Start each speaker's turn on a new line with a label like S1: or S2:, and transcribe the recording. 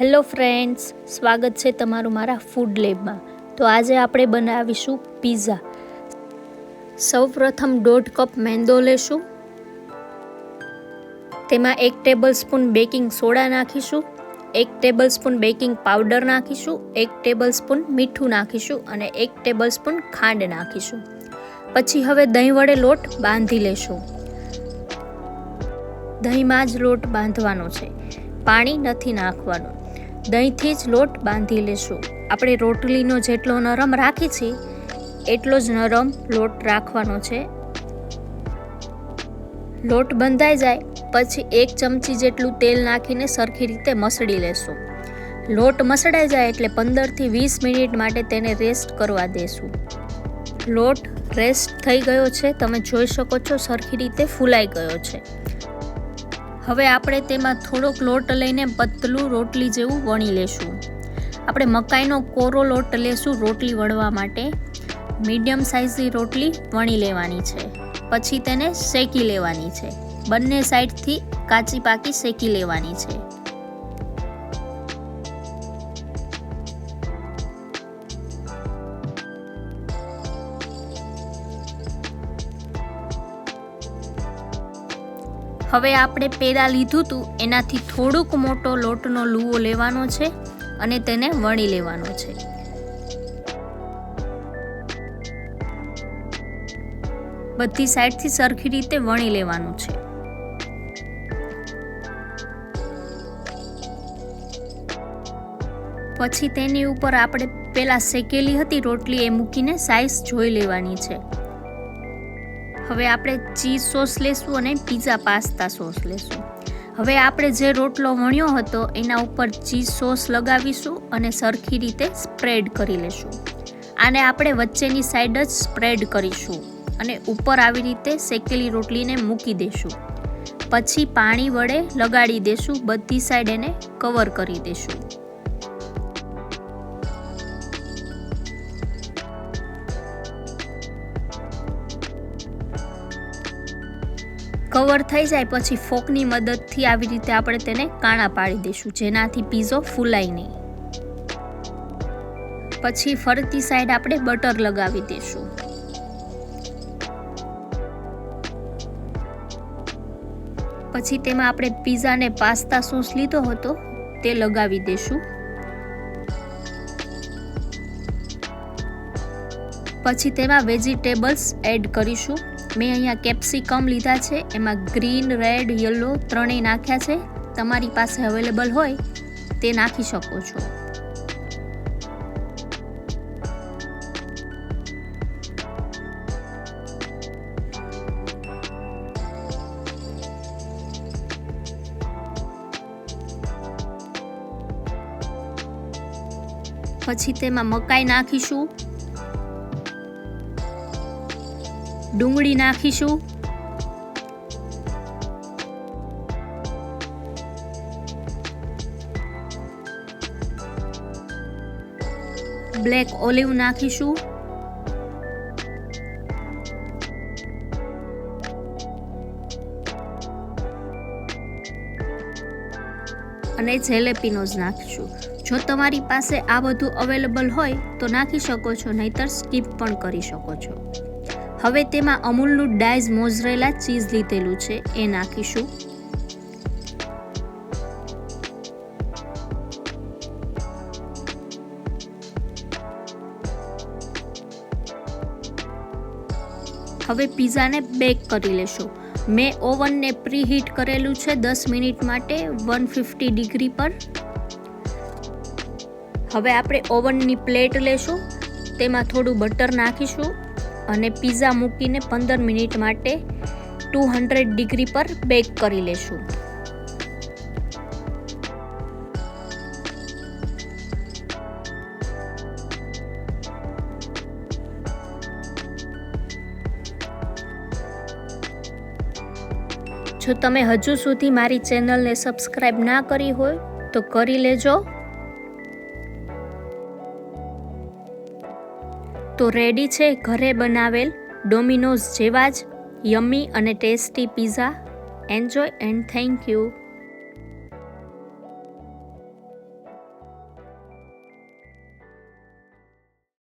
S1: Hello friends, સ્વાગત છે તમારું મારા ફૂડ લેબમાં. તો આજે આપણે બનાવીશું પિઝા. સૌપ્રથમ 1.5 કપ મેંદો લેશું. તેમાં 1 ટેબલસ્પૂન બેકિંગ સોડા નાખીશું, 1 ટેબલસ્પૂન બેકિંગ પાવડર નાખીશું, 1 ટેબલસ્પૂન મીઠું નાખીશું અને 1 ટેબલસ્પૂન ખાંડ નાખીશું. પછી હવે દહીં વડે લોટ બાંધી લેશું. દહીંમાં જ લોટ બાંધવાનો છે, પાણી નથી નાખવાનું. દહીંથી જ લોટ બાંધી લેશું. આપણે રોટલીનો જેટલો નરમ રાખી છીએ એટલો જ નરમ લોટ રાખવાનો છે. લોટ બંધાઈ જાય પછી 1 ચમચી જેટલું તેલ નાખીને સરખી રીતે મસળી લેશું. લોટ મસળાઈ જાય એટલે 15 થી 20 મિનિટ માટે તેને રેસ્ટ કરવા દેશું. લોટ રેસ્ટ થઈ ગયો છે, તમે જોઈ શકો છો સરખી રીતે ફૂલાઈ ગયો છે. હવે આપણે તેમાં થોડોક લોટ લઈને પતલું રોટલી જેવું વણી લેશું. આપણે મકાઈનો કોરો લોટ લેશું રોટલી વણવા માટે. મીડિયમ સાઇઝની રોટલી વણી લેવાની છે. પછી તેને શેકી લેવાની છે. બંને સાઈડથી કાચી પાકી શેકી લેવાની છે. હવે આપણે પેલા લીધું હતું એનાથી થોડુંક મોટો લોટનો લુવો લેવાનો છે અને તેને વણી લેવાનો છે. બધી સાઈડથી સરખી રીતે વણી લેવાનું છે. પછી તેની ઉપર આપણે પેલા શેકેલી હતી રોટલી એ મૂકીને સાઈઝ જોઈ લેવાની છે. હવે આપણે ચીઝ સોસ લેશું અને પિઝા પાસ્તા સોસ લેશું. હવે આપણે જે રોટલો વણ્યો હતો એના ઉપર ચીઝ સોસ લગાવીશું અને સરખી રીતે સ્પ્રેડ કરી લેશું. આને આપણે વચ્ચેની સાઈડ જ સ્પ્રેડ કરીશું અને ઉપર આવી રીતે શેકેલી રોટલીને મૂકી દેશું. પછી પાણી વડે લગાડી દેશું, બધી સાઈડ એને કવર કરી દેશું. કવર થઈ જાય પછી ફોકની મદદથી આવી રીતે આપણે તેને કાણા પાડી દઈશું, જેનાથી પીઝો ફૂલાય નહીં. પછી ફરતી સાઈડ આપણે બટર લગાવી દઈશું. પછી તેમાં આપણે પીઝાને પાસ્તા સોસ લીધો હતો તે લગાવી દઈશું. પછી તેમાં વેજીટેબલ્સ એડ કરીશું. મેં અહીંયા કેપ્સિકમ લીધા છે, એમાં ગ્રીન, રેડ, યલો ત્રણેય નાખ્યા છે. તમારી પાસે અવેલેબલ હોય તે નાખી શકો છો. પછી તેમાં મકાઈ નાખીશું, ડુંગળી નાખીશું, બ્લેક ઓલિવ નાખીશું, અને જેલેપિનોઝ નાખીશું. જો તમારી પાસે આ બધું અવેલેબલ હોય તો નાખી શકો છો, નહીતર સ્કીપ પણ કરી શકો છો. હવે તેમાં અમૂલનું ડાઈઝ મોઝરેલા ચીઝ લીધેલું છે એ નાખીશું. હવે પિઝાને બેક કરી લેશું. મેં ઓવનને પ્રીહીટ કરેલું છે 10 મિનિટ માટે 150 ડિગ્રી પર. હવે આપણે ઓવનની પ્લેટ લેશું, તેમાં થોડું બટર નાખીશું અને પિઝા મૂકીને 15 મિનિટ માટે 200 ડિગ્રી પર બેક કરી લેશું. જો તમે હજુ સુધી મારી ચેનલને સબસ્ક્રાઈબ ના કરી હોય તો કરી લેજો. તો રેડી છે ઘરે બનાવેલ ડોમિનોઝ જેવા જ યમ્મી અને tasty pizza. Enjoy and thank you.